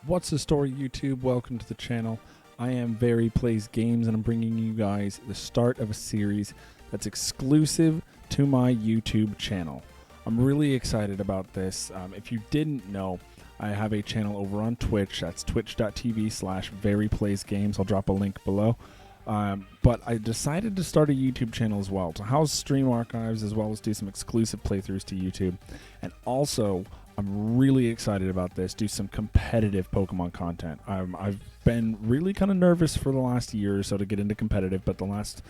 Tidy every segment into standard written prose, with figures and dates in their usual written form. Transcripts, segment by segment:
What's the story, YouTube? Welcome to the channel. I am Very Plays Games, and I'm bringing you guys the start of a series that's exclusive to my YouTube channel. I'm really excited about this. If you didn't know, I have a channel over on Twitch. That's twitch.tv/veryplaysgames. I'll drop a link below. But I decided to start a YouTube channel as well to house stream archives as well as do some exclusive playthroughs to YouTube. And also, I'm really excited about this, do some competitive Pokemon content. I've been really kind of nervous for the last year or so to get into competitive, but the last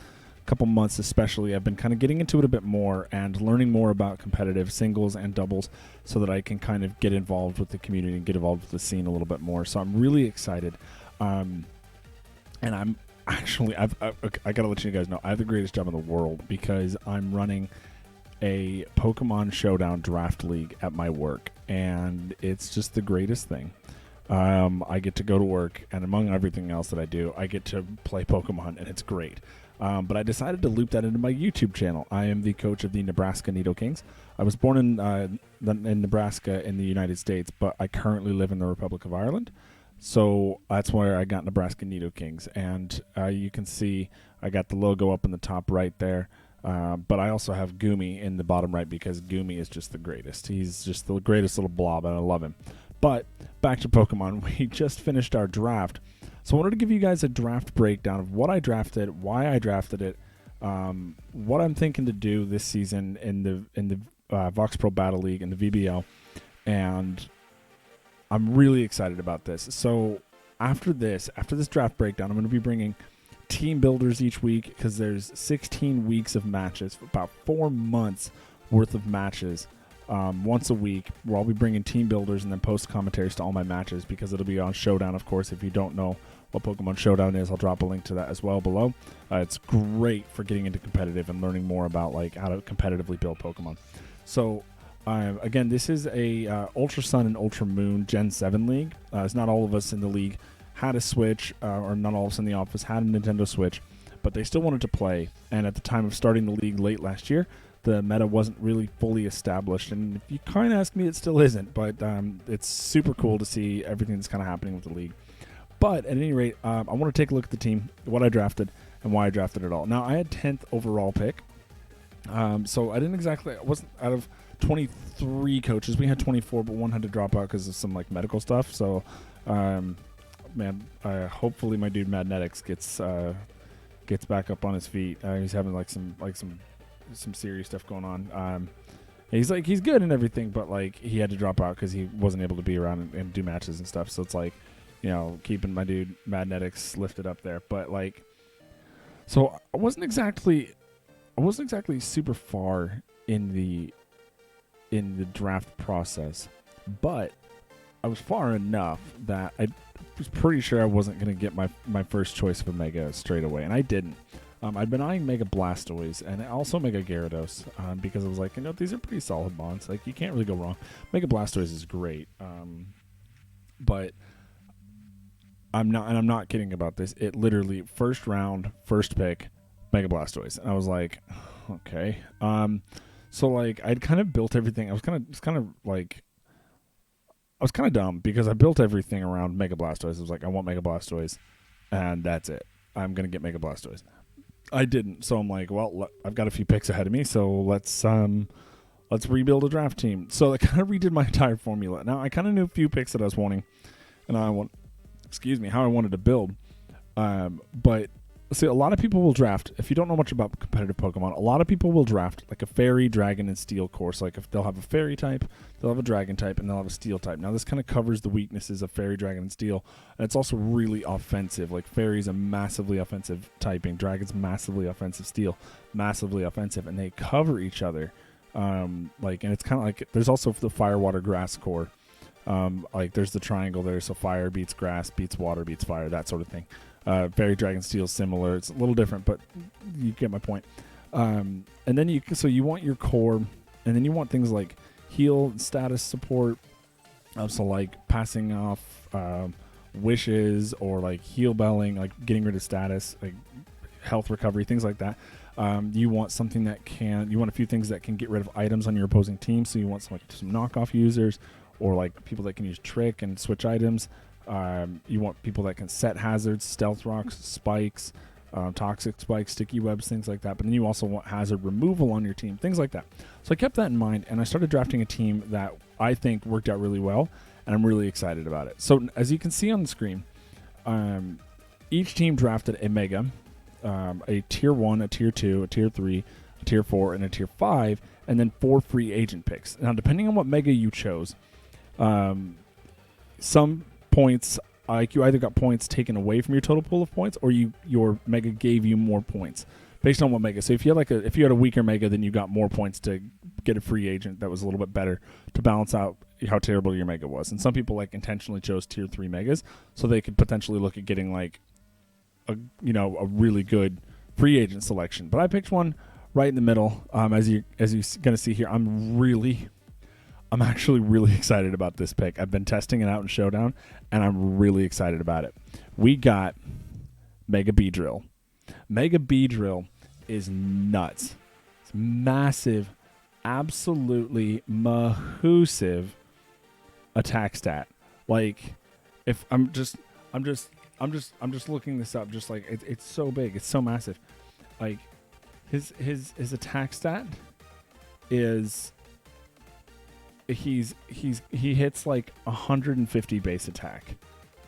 couple months especially, I've been kind of getting into it a bit more and learning more about competitive singles and doubles so that I can kind of get involved with the community and get involved with the scene a little bit more. So I'm really excited. And I'm actually, I gotta let you guys know, I have the greatest job in the world because I'm running a Pokemon Showdown Draft League at my work, and it's just the greatest thing. I get to go to work, and among everything else that I do, I get to play Pokemon, and it's great. But I decided to loop that into my YouTube channel. I am the coach of the Nebraska Nido-Kings. I was born in Nebraska in the United States, but I currently live in the Republic of Ireland. So that's where I got Nebraska Nido-Kings. And you can see I got the logo up in the top right there. But I also have Goomy in the bottom right because Goomy is just the greatest. He's just the greatest little blob, and I love him. But back to Pokemon. We just finished our draft. So I wanted to give you guys a draft breakdown of what I drafted, why I drafted it, what I'm thinking to do this season in the Vox Pro Battle League and the VBL. And I'm really excited about this. So after this draft breakdown, I'm going to be bringing team builders each week because there's 16 weeks of matches, about 4 months worth of matches once a week, where I'll be bringing team builders and then post commentaries to all my matches because it'll be on Showdown. Of course, if you don't know what Pokemon Showdown is, I'll drop a link to that as well below. It's great for getting into competitive and learning more about like how to competitively build Pokemon. So again, this is a Ultra Sun and Ultra Moon Gen 7 league. It's not all of us in the league had a Switch, or not all of us in the office had a Nintendo Switch, but they still wanted to play. And at the time of starting the league late last year, the meta wasn't really fully established. And if you kind of ask me, it still isn't. But it's super cool to see everything that's kind of happening with the league. But at any rate, I want to take a look at the team, what I drafted, and why I drafted it all. Now, I had 10th overall pick. So I wasn't out of 23 coaches. We had 24, but one had to drop out because of some like medical stuff. So, man, hopefully my dude Madnetics gets back up on his feet. He's having some serious stuff going on. He's good and everything, but like he had to drop out because he wasn't able to be around and do matches and stuff. So it's like, you know, keeping my dude Madnetics lifted up there. But like, so I wasn't exactly super far in the draft process, but I was far enough that I was pretty sure I wasn't going to get my first choice of a Mega straight away, and I didn't. I'd been eyeing Mega Blastoise and also Mega Gyarados because I was like, you know, these are pretty solid bonds. Like, you can't really go wrong. Mega Blastoise is great, but I'm not kidding about this. It literally, first round, first pick, Mega Blastoise. And I was like, okay. So, like, I'd kind of built everything. I was kind of dumb because I built everything around Mega Blastoise. I was like, I want Mega Blastoise, and that's it. I'm going to get Mega Blastoise. I didn't, so I'm like, well, I've got a few picks ahead of me, so let's rebuild a draft team. So I kind of redid my entire formula. Now, I kind of knew a few picks that I was wanting, and how I wanted to build. But see, a lot of people will draft, if you don't know much about competitive Pokemon, a lot of people will draft like a Fairy, Dragon, and Steel course. Like if they'll have a Fairy type, they'll have a Dragon type, and they'll have a Steel type. Now this kind of covers the weaknesses of Fairy, Dragon, and Steel, and it's also really offensive. Like Fairy's a massively offensive typing, Dragon's massively offensive, Steel massively offensive, and they cover each other. And it's kind of like there's also the Fire, Water, Grass core. Like there's the triangle there, so fire beats grass, beats water, beats fire, that sort of thing. Fairy, Dragon, Steel, similar. It's a little different, but you get my point. And then you want your core, and then you want things like heal, status support. So like passing off wishes or like heal belling, like getting rid of status, like health recovery, things like that. You want something you want a few things that can get rid of items on your opposing team. So you want some knockoff users or like people that can use trick and switch items. You want people that can set hazards, stealth rocks, spikes, toxic spikes, sticky webs, things like that. But then you also want hazard removal on your team, things like that. So I kept that in mind, and I started drafting a team that I think worked out really well, and I'm really excited about it. So as you can see on the screen, each team drafted a Mega, a Tier 1, a Tier 2, a Tier 3, a Tier 4, and a Tier 5, and then 4 free agent picks. Now, depending on what Mega you chose, some points, like you either got points taken away from your total pool of points, or your Mega gave you more points based on what Mega. So if you had a weaker Mega, then you got more points to get a free agent that was a little bit better to balance out how terrible your Mega was. And some people like intentionally chose Tier 3 Megas so they could potentially look at getting like a really good free agent selection. But I picked one right in the middle. As you're gonna see here, I'm actually really excited about this pick. I've been testing it out in Showdown, and I'm really excited about it. We got Mega Beedrill. Mega Beedrill is nuts. It's massive, absolutely mahoosive attack stat. Like, if I'm just looking this up. Just like it's so big, it's so massive. Like his attack stat is he hits like 150 base attack.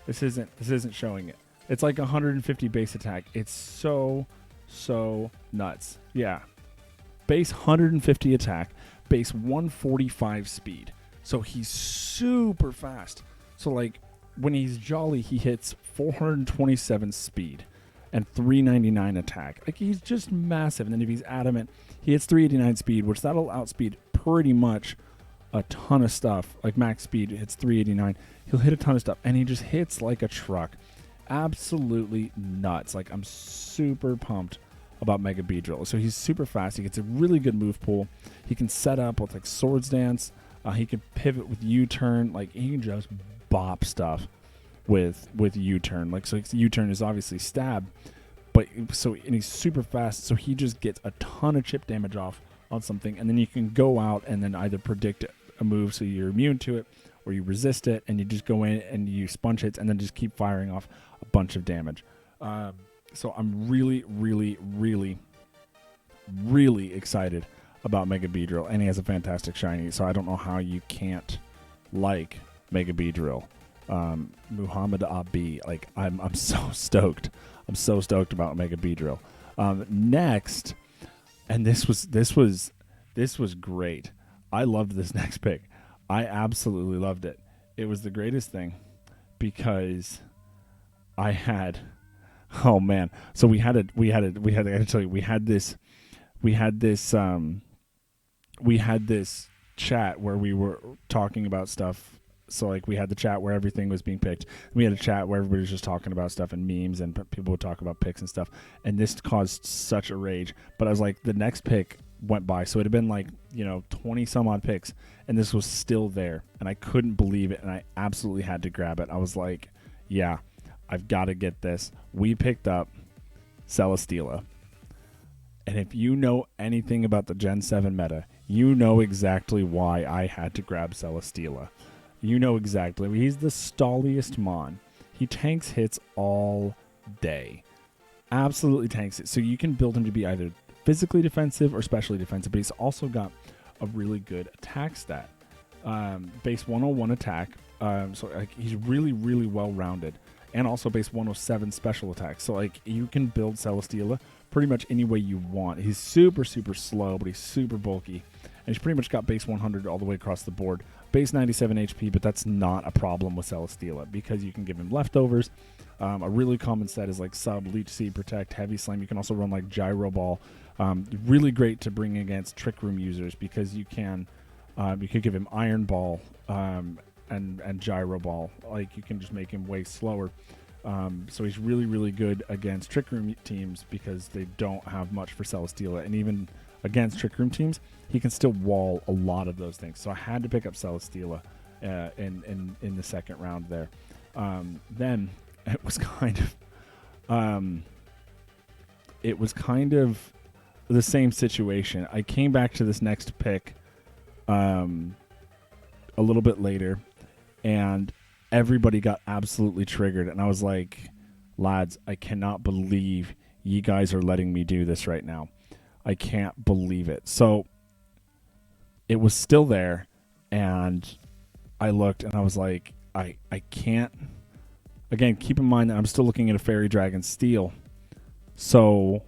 This isn't showing it. It's like 150 base attack. It's so nuts. Yeah. Base 150 attack, base 145 speed. So he's super fast. So like when he's jolly, he hits 427 speed and 399 attack. Like he's just massive. And then if he's adamant, he hits 389 speed, which that'll outspeed pretty much a ton of stuff. Like max speed hits 389. He'll hit a ton of stuff, and he just hits like a truck. Absolutely nuts. Like I'm super pumped about Mega Beedrill. So he's super fast. He gets a really good move pool. He can set up with like Swords Dance. He can pivot with U-turn. Like he can just bop stuff with U-turn. Like so U-turn is obviously stab, and he's super fast. So he just gets a ton of chip damage off on something, and then you can go out and then either predict a move so you're immune to it, or you resist it, and you just go in and you sponge hits and then just keep firing off a bunch of damage. So I'm really, really, really, really excited about Mega Beedrill, and he has a fantastic shiny, so I don't know how you can't like Mega Beedrill. Muhammad Abi, like I'm so stoked. I'm so stoked about Mega Beedrill. Next, and this was great. I loved this next pick. I absolutely loved it. It was the greatest thing because I had, oh man. So we had this chat where we were talking about stuff. So like we had the chat where everything was being picked. We had a chat where everybody was just talking about stuff and memes, and people would talk about picks and stuff. And this caused such a rage. But I was like, the next pick went by, so it had been like 20 some odd picks, and this was still there, and I couldn't believe it, and I absolutely had to grab it. I was like, yeah, I've got to get this. We picked up Celesteela, and if you know anything about the Gen 7 meta, you know exactly why I had to grab Celesteela. You know exactly. He's the stalliest mon. He tanks hits all day. Absolutely tanks it. So you can build him to be either physically defensive or specially defensive, but he's also got a really good attack stat. Base 101 attack. So like he's really, really well rounded. And also base 107 special attack. So like you can build Celesteela pretty much any way you want. He's super, super slow, but he's super bulky. And he's pretty much got base 100 all the way across the board. Base 97 HP, but that's not a problem with Celesteela because you can give him leftovers. A really common set is like Sub, Leech Seed, Protect, Heavy Slam. You can also run like Gyro Ball. Really great to bring against Trick Room users because you could give him Iron Ball and Gyro Ball. Like you can just make him way slower. So he's really, really good against Trick Room teams because they don't have much for Celesteela. And even against Trick Room teams, he can still wall a lot of those things. So I had to pick up Celesteela in the second round there. Then it was kind of the same situation. I came back to this next pick a little bit later, and everybody got absolutely triggered. And I was like, lads, I cannot believe you guys are letting me do this right now. I can't believe it. So it was still there, and I looked and I was like, I can't. Again, keep in mind that I'm still looking at a Fairy Dragon Steel. So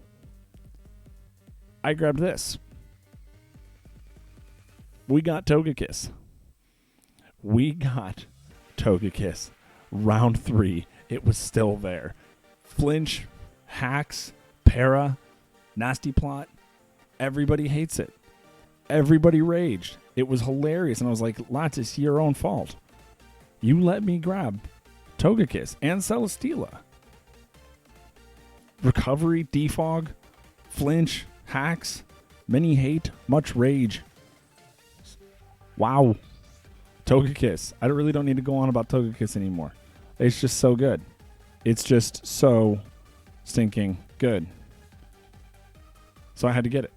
I grabbed this. We got Togekiss. Round 3. It was still there. Flinch, Hacks, Para, Nasty Plot. Everybody hates it. Everybody raged. It was hilarious. And I was like, lads, it's your own fault. You let me grab Togekiss and Celesteela. Recovery, Defog, Flinch, Hacks, many hate, much rage. Wow. Togekiss. I really don't need to go on about Togekiss anymore. It's just so good. It's just so stinking good. So I had to get it.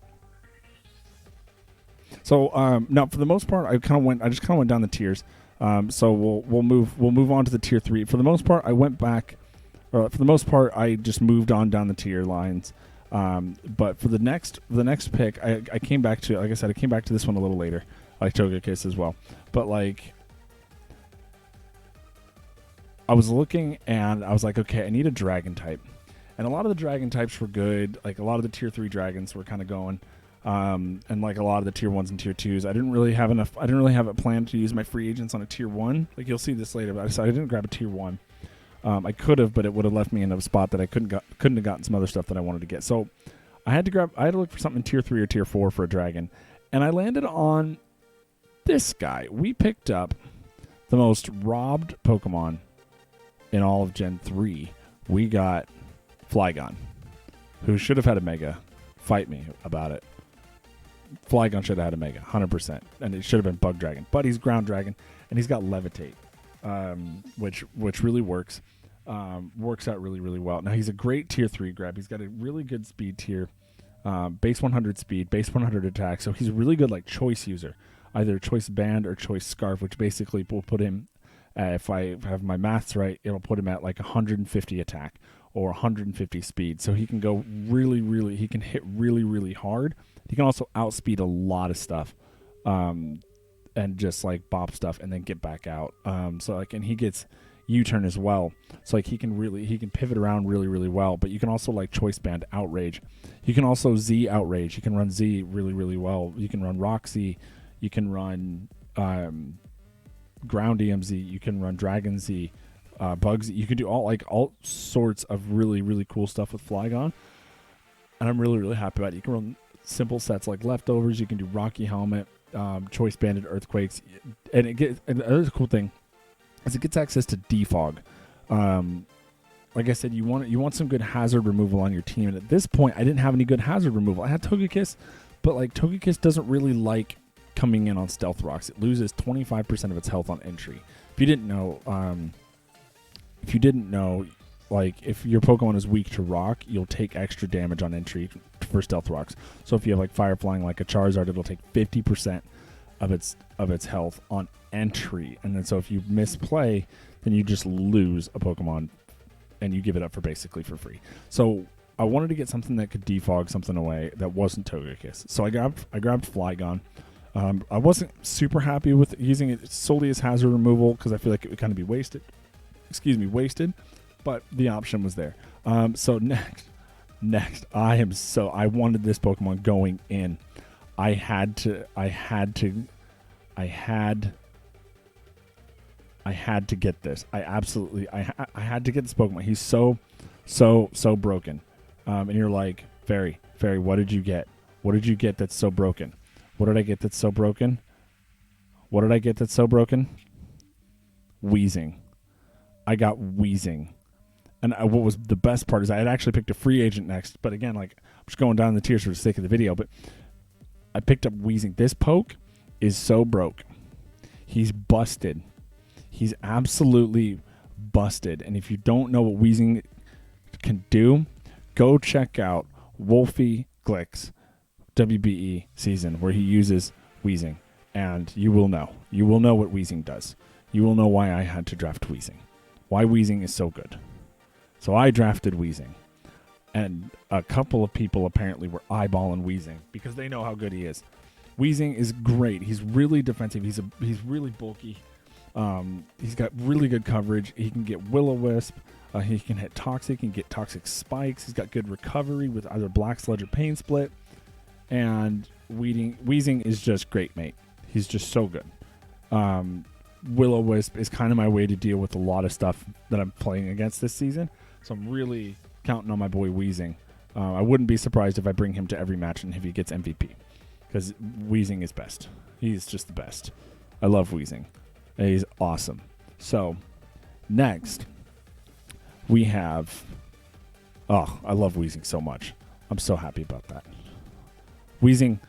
So now, for the most part, I just kind of went down the tiers. So we'll move on to the tier 3. For the most part, I went back. For the most part, I just moved on down the tier lines. But for the next pick, I came back to, like I said, I came back to this one a little later, like Togekiss as well. But like, I was looking and I was like, okay, I need a dragon type. And a lot of the dragon types were good. Like a lot of the tier 3 dragons were kind of going. And like a lot of the tier 1s and tier 2s, I didn't really have it planned to use my free agents on a tier 1. Like you'll see this later, but I decided I didn't grab a tier 1. I could have, but it would have left me in a spot that I couldn't have gotten some other stuff that I wanted to get. So I had to look for something in tier 3 or tier 4 for a dragon. And I landed on this guy. We picked up the most robbed Pokemon in all of Gen 3. We got Flygon, who should have had a Mega. Fight me about it. Flygon should have had a Mega, 100%. And it should have been Bug Dragon. But he's Ground Dragon, and he's got Levitate, which really works. Works out really, really well. Now, he's a great tier 3 grab. He's got a really good speed tier. Base 100 speed, base 100 attack. So he's a really good like choice user. Either choice band or choice scarf, which basically will put him, if I have my maths right, it'll put him at like 150 attack or 150 speed. So he can go he can hit really, really hard. He can also outspeed a lot of stuff, and just like bop stuff and then get back out. So like, and he gets U-turn as well. So like he can pivot around really, really well. But you can also like choice band outrage. You can also Z outrage. You can run Z really, really well. You can run Rock Z. You can run Ground EMZ. You can run Dragon Z, Bug Z. You can do all sorts of really, really cool stuff with Flygon. And I'm really, really happy about it. You can run simple sets like Leftovers. You can do Rocky Helmet, choice banded Earthquakes, and and the other cool thing is it gets access to Defog. Like I said, you want some good hazard removal on your team, and at this point, I didn't have any good hazard removal. I had Togekiss, but like Togekiss doesn't really like coming in on Stealth Rocks. It loses 25% of its health on entry. If you didn't know, like if your Pokemon is weak to rock, you'll take extra damage on entry for Stealth Rocks. So if you have like Fire Flying like a Charizard, it'll take 50% of its health on entry. And then so if you misplay, then you just lose a Pokemon and you give it up for basically for free. So I wanted to get something that could defog something away that wasn't Togekiss. So I grabbed Flygon. I wasn't super happy with using it solely as hazard removal because I feel like it would kind of be wasted. But the option was there. So next, I wanted this Pokemon going in. I had to get this. I had to get this Pokemon. He's so broken. And you're like, Fairy, what did you get? What did you get that's so broken? What did I get that's so broken? Wheezing. I got Wheezing. And what was the best part is I had actually picked a free agent next. But again, like I'm just going down the tiers for the sake of the video. But I picked up Wheezing. This poke is so broke. He's busted. He's absolutely busted. And if you don't know what Wheezing can do, go check out Wolfie Glick's WBE season where he uses Wheezing. And you will know. You will know what Wheezing does. you will know why I had to draft Weezing. Why Weezing is so good. So I drafted Weezing. And a couple of people apparently were eyeballing Weezing because they know how good he is. Weezing is great. He's really defensive. He's really bulky. He's got really good coverage. He can get Will-O-Wisp. He can hit Toxic. He can get Toxic Spikes. He's got good recovery with either Black Sludge or Pain Split. And Weezing is just great, mate. He's just so good. Will-O-Wisp is kind of my way to deal with a lot of stuff that I'm playing against this season. So I'm really counting on my boy Weezing. I wouldn't be surprised if I bring him to every match and if he gets MVP. Because Weezing is best. He's just the best. I love Weezing. He's awesome. So, next, we have... Oh, I love Weezing so much. I'm so happy about that. Weezing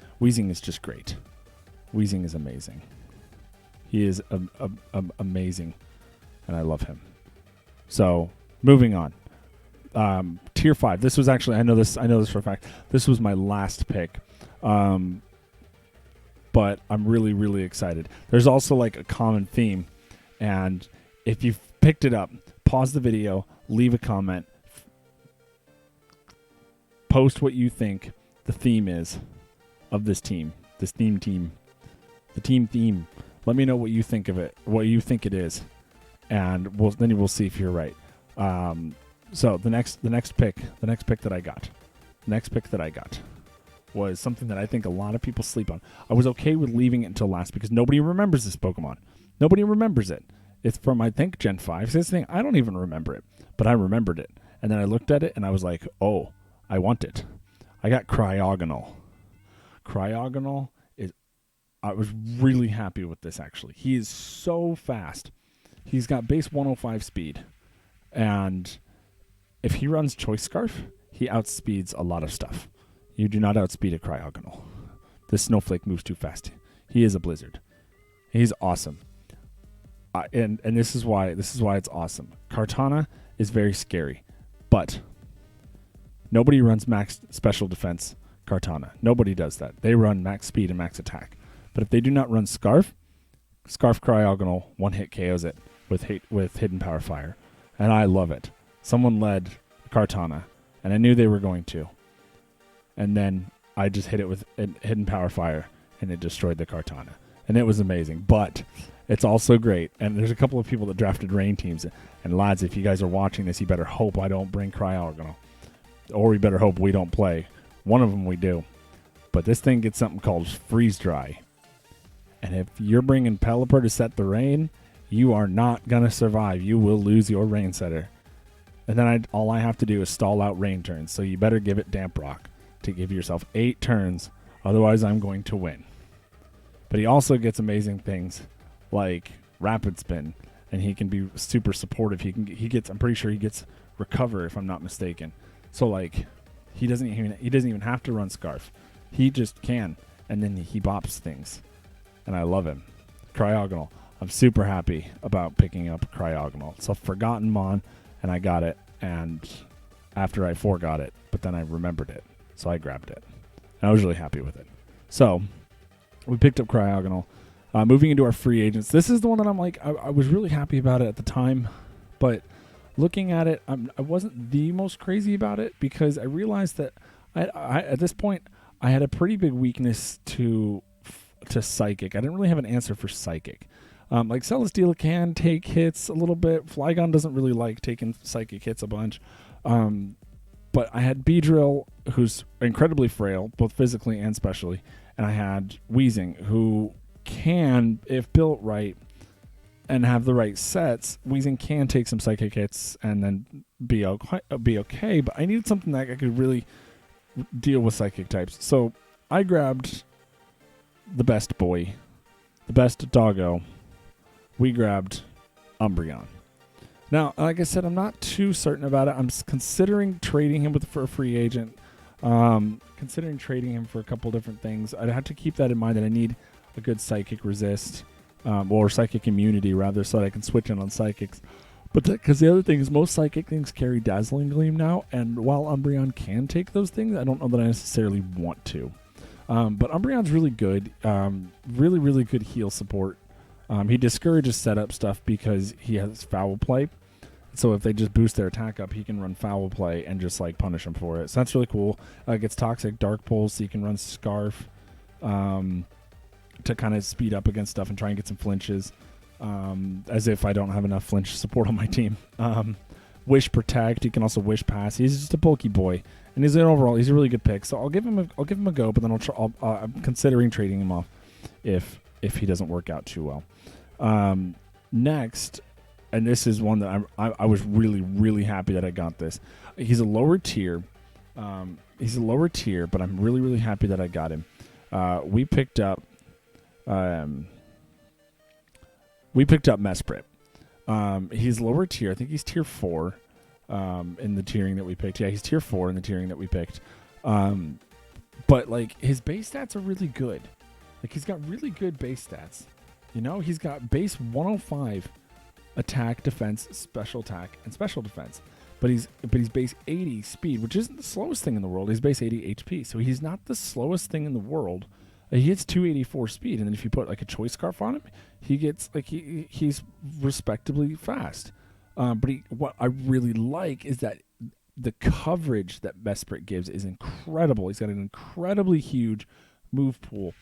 is just great. Weezing is amazing. He is amazing, and I love him. So, moving on. Tier 5. This was actually... I know this for a fact. This was my last pick. But I'm really, really excited. There's also like a common theme. And if you've picked it up, pause the video, leave a comment, post what you think the theme is of this team, the team theme. Let me know what you think of it, what you think it is. And then we'll see if you're right. So the next pick that I got was something that I think a lot of people sleep on. I was okay with leaving it until last because nobody remembers this Pokemon. Nobody remembers it. It's from, I think, Gen 5. So this thing, I don't even remember it, but I remembered it. And then I looked at it and I was like, oh, I want it. I got Cryogonal. Cryogonal is, I was really happy with this actually. He is so fast. He's got base 105 speed. And if he runs Choice Scarf, he outspeeds a lot of stuff. You do not outspeed a Cryogonal. This Snowflake moves too fast. He is a Blizzard. He's awesome. And this is why it's awesome. Kartana is very scary, but nobody runs max special defense Kartana. Nobody does that. They run max speed and max attack. But if they do not run Scarf Cryogonal one-hit KOs it with Hidden Power Fire. And I love it. Someone led Kartana, and I knew they were going to. And then I just hit it with Hidden Power Fire, and it destroyed the Kartana. And it was amazing. But it's also great. And there's a couple of people that drafted rain teams. And lads, if you guys are watching this, you better hope I don't bring Cryogonal. Or we better hope we don't play. One of them we do. But this thing gets something called Freeze Dry. And if you're bringing Pelipper to set the rain, you are not going to survive. You will lose your rain setter. And then all I have to do is stall out rain turns. So you better give it Damp Rock to give yourself 8 turns. Otherwise, I'm going to win. But he also gets amazing things like Rapid Spin. And he can be super supportive. I'm pretty sure he gets Recover, if I'm not mistaken. So like, he doesn't even have to run Scarf. He just can. And then he bops things. And I love him. Cryogonal. I'm super happy about picking up Cryogonal. It's a forgotten Mon, and I got it. And after I forgot it, but then I remembered it. So I grabbed it. And I was really happy with it. So we picked up Cryogonal. Moving into our free agents. This is the one that I'm like, I was really happy about it at the time. But looking at it, I wasn't the most crazy about it because I realized that I at this point, I had a pretty big weakness to Psychic. I didn't really have an answer for Psychic. Like Celesteela can take hits a little bit. Flygon doesn't really like taking Psychic hits a bunch. But I had Beedrill, who's incredibly frail, both physically and specially. And I had Weezing, who can, if built right and have the right sets, Weezing can take some Psychic hits and then be okay. But I needed something that I could really deal with Psychic types. So I grabbed the best boy, the best doggo. We grabbed Umbreon. Now, like I said, I'm not too certain about it. I'm considering trading him for a free agent. Considering trading him for a couple different things. I'd have to keep that in mind that I need a good Psychic resist, or Psychic immunity rather, so that I can switch in on Psychics. But because the other thing is most Psychic things carry Dazzling Gleam now, and while Umbreon can take those things, I don't know that I necessarily want to. But Umbreon's really good. Really, really good heal support. He discourages setup stuff because he has foul play. So if they just boost their attack up, he can run foul play and just like punish them for it. So that's really cool. Gets toxic dark pulls, so you can run Scarf to kind of speed up against stuff and try and get some flinches. As if I don't have enough flinch support on my team. Wish Protect. He can also Wish Pass. He's just a bulky boy, and he's a really good pick. So I'll give him a go, but then I'm considering trading him off if he doesn't work out too well. Next. And this is one that I was really, really happy that I got this. He's a lower tier. But I'm really, really happy that I got him. We picked up Mesprit. He's lower tier. I think he's tier 4 in the tiering that we picked. Yeah, he's tier 4 in the tiering that we picked. But like his base stats are really good. Like he's got really good base stats. You know, he's got base 105. Attack, defense, special attack, and special defense. But he's base 80 speed, which isn't the slowest thing in the world. He's base 80 HP, so he's not the slowest thing in the world. He gets 284 speed, and then if you put like a choice scarf on him, he gets like he's respectably fast. But what I really like is that the coverage that Mesprit gives is incredible. He's got an incredibly huge move pool.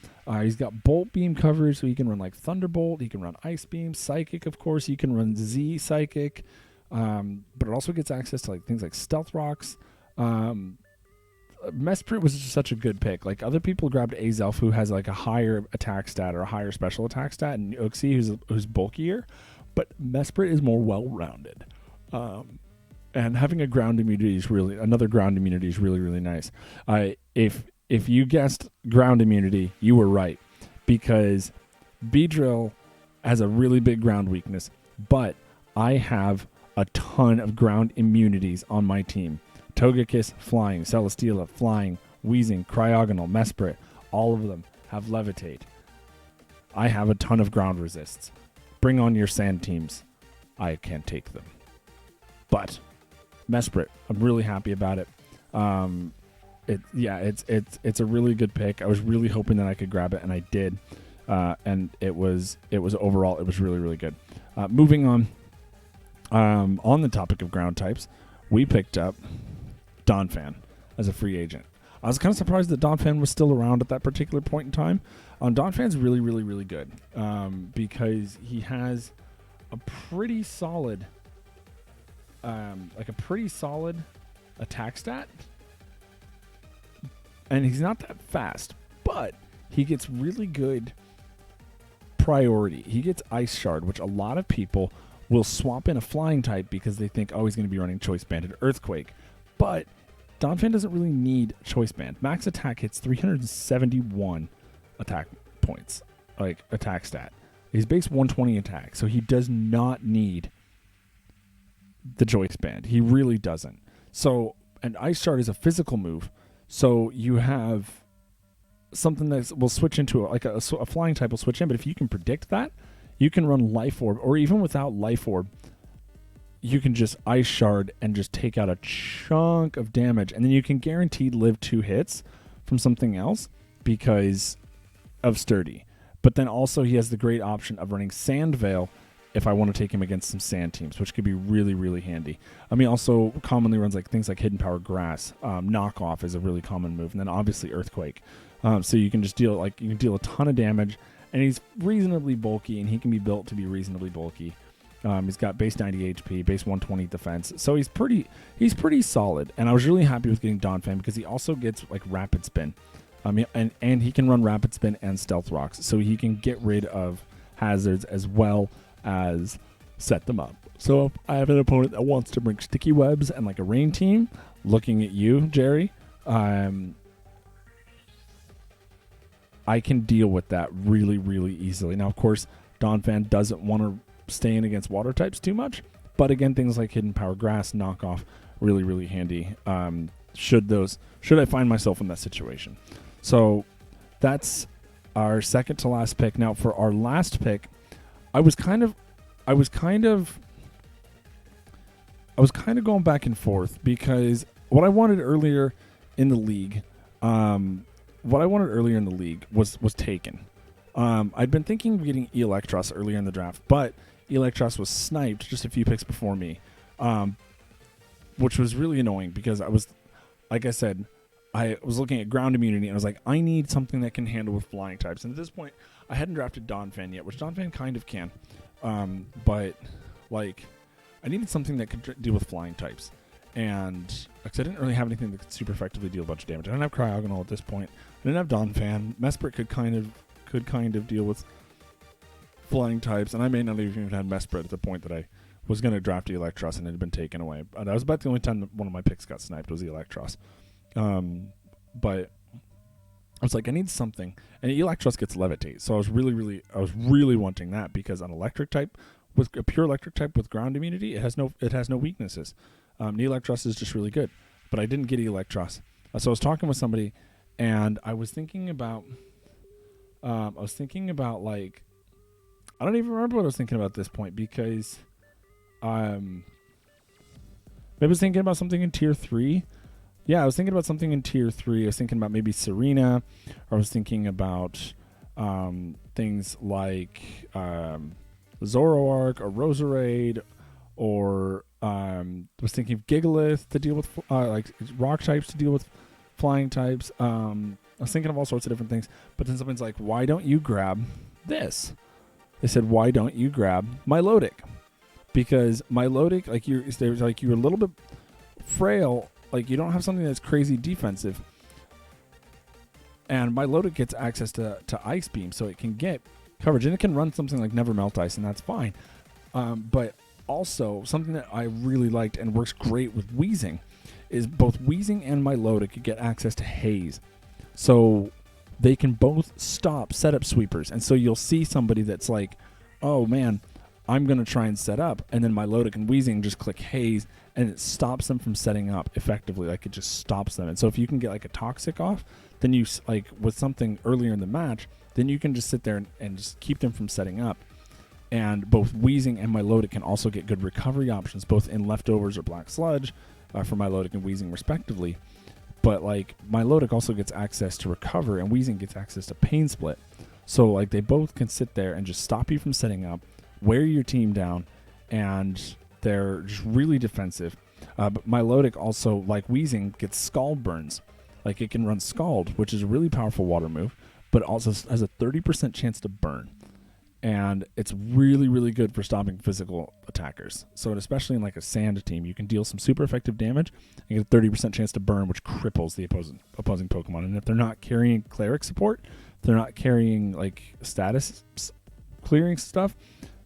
He's got Bolt Beam coverage, so he can run like Thunderbolt. He can run Ice Beam, Psychic, of course. He can run Z Psychic, but it also gets access to like things like Stealth Rocks. Mesprit was just such a good pick. Like other people grabbed Azelf, who has like a higher attack stat or a higher special attack stat, and Uxie, who's bulkier. But Mesprit is more well-rounded. And having another ground immunity is really, really nice. If you guessed ground immunity, you were right, because Beedrill has a really big ground weakness, but I have a ton of ground immunities on my team. Togekiss, flying. Celesteela, flying. Weezing, Cryogonal, Mesprit, all of them have Levitate. I have a ton of ground resists. Bring on your sand teams. I can't take them. But Mesprit, I'm really happy about it. It's a really good pick. I was really hoping that I could grab it, and I did. And it was overall, it was really, really good. Moving on the topic of ground types, we picked up Donphan as a free agent. I was kind of surprised that Donphan was still around at that particular point in time. Donphan's really, really, really good because he has a pretty solid, attack stat. And he's not that fast, but he gets really good priority. He gets Ice Shard, which a lot of people will swap in a flying type because they think, oh, he's going to be running Choice Banded Earthquake. But Donphan doesn't really need Choice Band. Max attack hits 371 attack points, like attack stat. He's base 120 attack, so he does not need the Choice Band. He really doesn't. So, and Ice Shard is a physical move. So you have something that will switch into a flying type will switch in, but if you can predict that, you can run Life Orb, or even without Life Orb, you can just Ice Shard and just take out a chunk of damage, and then you can guaranteed live 2 hits from something else because of Sturdy. But then also he has the great option of running Sand Veil if I want to take him against some sand teams, which could be really, really handy. I mean, also commonly runs like things like Hidden Power Grass. Knockoff is a really common move, and then obviously Earthquake. So you can just deal a ton of damage, and he's reasonably bulky, and he can be built to be reasonably bulky. He's got base 90 HP, base 120 defense, so he's pretty solid. And I was really happy with getting Donphan because he also gets like Rapid Spin, and he can run Rapid Spin and Stealth Rocks, so he can get rid of hazards as well as set them up. So if I have an opponent that wants to bring Sticky Webs and like a Rain Team, looking at you, Jerry, I can deal with that really, really easily. Now, of course, Donphan doesn't want to stay in against water types too much, but again, things like Hidden Power Grass, Knockoff, really, really handy. Should I find myself in that situation. So that's our second to last pick. Now, for our last pick, I was kind of going back and forth because what I wanted earlier in the league, was taken. I'd been thinking of getting Electros earlier in the draft, but Electros was sniped just a few picks before me, which was really annoying because I was, like I said, I was looking at ground immunity and I was like, I need something that can handle with flying types. And at this point, I hadn't drafted Donphan yet, which Donphan kind of can, but like I needed something that could deal with flying types. And because I didn't really have anything that could super effectively deal a bunch of damage. I didn't have Cryogonal at this point. I didn't have Donphan. Mesprit could kind of deal with flying types, and I may not have even had Mesprit at the point that I was going to draft the Electros and it had been taken away. But that was about the only time that one of my picks got sniped was the Electros. But I was like, I need something, and Electros gets Levitate, so I was really wanting that because an electric type with a pure electric type with ground immunity, it has no weaknesses. Electros is just really good, but I didn't get Electros. So I was talking with somebody, and I was thinking about like, I don't even remember what I was thinking about at this point because, maybe I was thinking about something in tier 3. Yeah, I was thinking about something in tier 3. I was thinking about maybe Serena, or I was thinking about things like Zoroark or Roserade, or I was thinking of Gigalith to deal with like rock types to deal with flying types. I was thinking of all sorts of different things, but then someone's like, "Why don't you grab this?" They said, "Why don't you grab Milotic?" Because Milotic, like you're a little bit frail. Like, you don't have something that's crazy defensive. And Milotic gets access to Ice Beam, so it can get coverage. And it can run something like Never Melt Ice, and that's fine. But also, something that I really liked and works great with Weezing is both Weezing and Milotic could get access to Haze. So they can both stop setup sweepers. And so you'll see somebody that's like, oh, man, I'm going to try and set up. And then Milotic and Weezing just click Haze, and it stops them from setting up effectively. Like, it just stops them. And so if you can get like a Toxic off, then you, like with something earlier in the match, then you can just sit there and just keep them from setting up. And both Weezing and Milotic can also get good recovery options, both in Leftovers or Black Sludge for Milotic and Weezing respectively. But like Milotic also gets access to Recover, and Weezing gets access to Pain Split. So like they both can sit there and just stop you from setting up, wear your team down, and they're just really defensive. But Milotic also, like Weezing, gets Scald Burns. Like, it can run Scald, which is a really powerful water move, but also has a 30% chance to burn. And it's really, really good for stopping physical attackers. So especially in like a sand team, you can deal some super effective damage and get a 30% chance to burn, which cripples the opposing Pokemon. And if they're not carrying cleric support, if they're not carrying like status clearing stuff,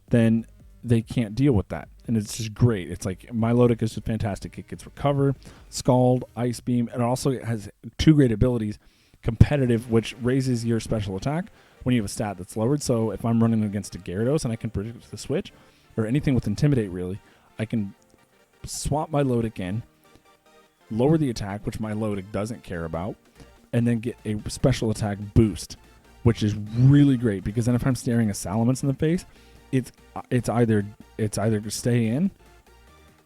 then they can't deal with that. And it's just great. It's like Milotic is just fantastic. It gets Recover, Scald, Ice Beam, and it also has 2 great abilities. Competitive, which raises your special attack when you have a stat that's lowered. So if I'm running against a Gyarados and I can predict the switch, or anything with Intimidate really, I can swap Milotic in, lower the attack, which Milotic doesn't care about, and then get a special attack boost, which is really great because then if I'm staring a Salamence in the face, it's either to stay in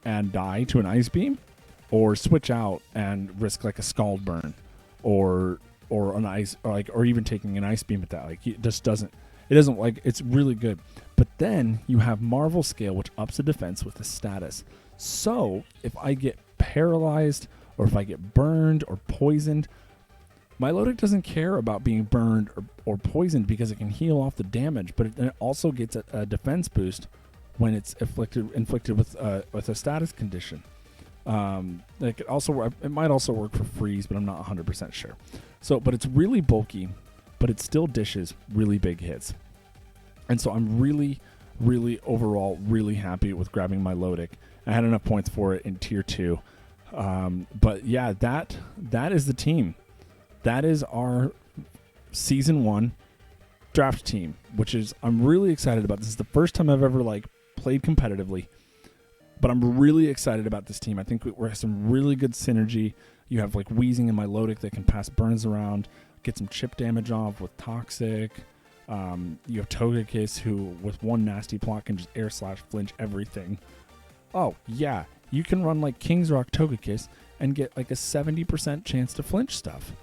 and die to an Ice Beam, or switch out and risk like a Scald Burn, or an ice, or even taking an Ice Beam at that. Like, it doesn't like, it's really good. But then you have Marvel Scale, which ups the defense with the status. So if I get paralyzed, or if I get burned or poisoned, Milotic doesn't care about being burned or poisoned because it can heal off the damage, but it also gets a defense boost when it's inflicted with a status condition. It might also work for freeze, but I'm not 100% sure. So, but it's really bulky, but it still dishes really big hits. And so I'm really, really overall really happy with grabbing Milotic. I had enough points for it in tier 2. But yeah, that is the team. That is our season 1 draft team, which is, I'm really excited about. This is the first time I've ever like played competitively, but I'm really excited about this team. I think we have some really good synergy. You have like Weezing and Milotic that can pass burns around, get some chip damage off with Toxic. You have Togekiss, who with one nasty plot can just air slash flinch everything. Oh yeah, you can run like King's Rock Togekiss and get like a 70% chance to flinch stuff.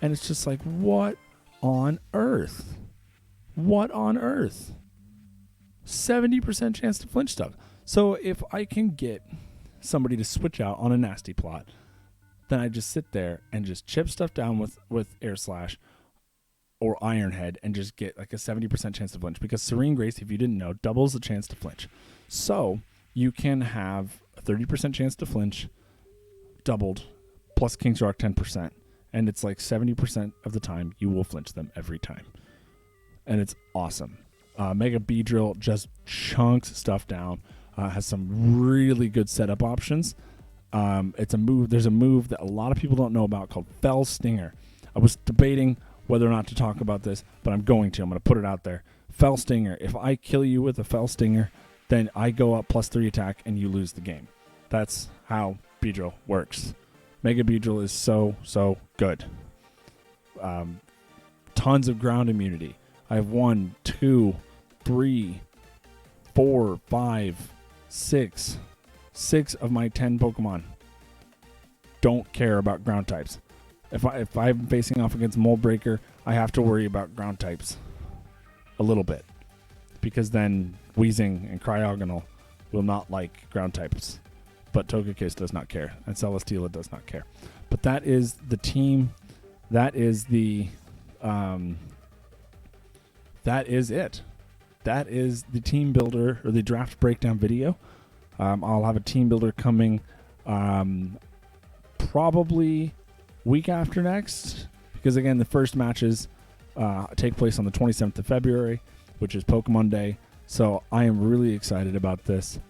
And it's just like, what on earth? What on earth? 70% chance to flinch stuff. So if I can get somebody to switch out on a nasty plot, then I just sit there and just chip stuff down with Air Slash or Iron Head and just get like a 70% chance to flinch, because Serene Grace, if you didn't know, doubles the chance to flinch. So you can have a 30% chance to flinch doubled plus King's Rock 10%, and it's like 70% of the time you will flinch them every time, and it's awesome. Mega Beedrill just chunks stuff down, has some really good setup options. It's a move. There's a move that a lot of people don't know about called Fell Stinger. I was debating whether or not to talk about this, but I'm going to. I'm going to put it out there. Fell Stinger. If I kill you with a Fell Stinger, then I go up +3 attack and you lose the game. That's how Beedrill works. Mega Beedrill is so good. Tons of ground immunity. I have 1, 2, 3, 4, 5, 6. 6 of my 10 Pokemon don't care about ground types. If I'm facing off against Mold Breaker, I have to worry about ground types a little bit, because then Weezing and Cryogonal will not like ground types. But Togekiss does not care, and Celesteela does not care. But that is the team. That is the that is it. That is the team builder, or the draft breakdown video. I'll have a team builder coming probably week after next, because again, the first matches take place on the 27th of February, which is Pokemon Day. So I am really excited about this.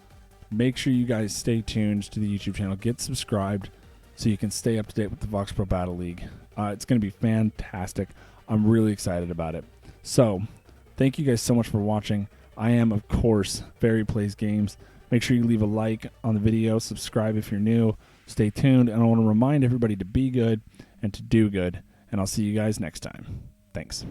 Make sure you guys stay tuned to the YouTube channel. Get subscribed so you can stay up to date with the Vox Pro Battle League. It's going to be fantastic. I'm really excited about it. So thank you guys so much for watching. I am, of course, Fairy Plays Games. Make sure you leave a like on the video. Subscribe if you're new. Stay tuned. And I want to remind everybody to be good and to do good. And I'll see you guys next time. Thanks.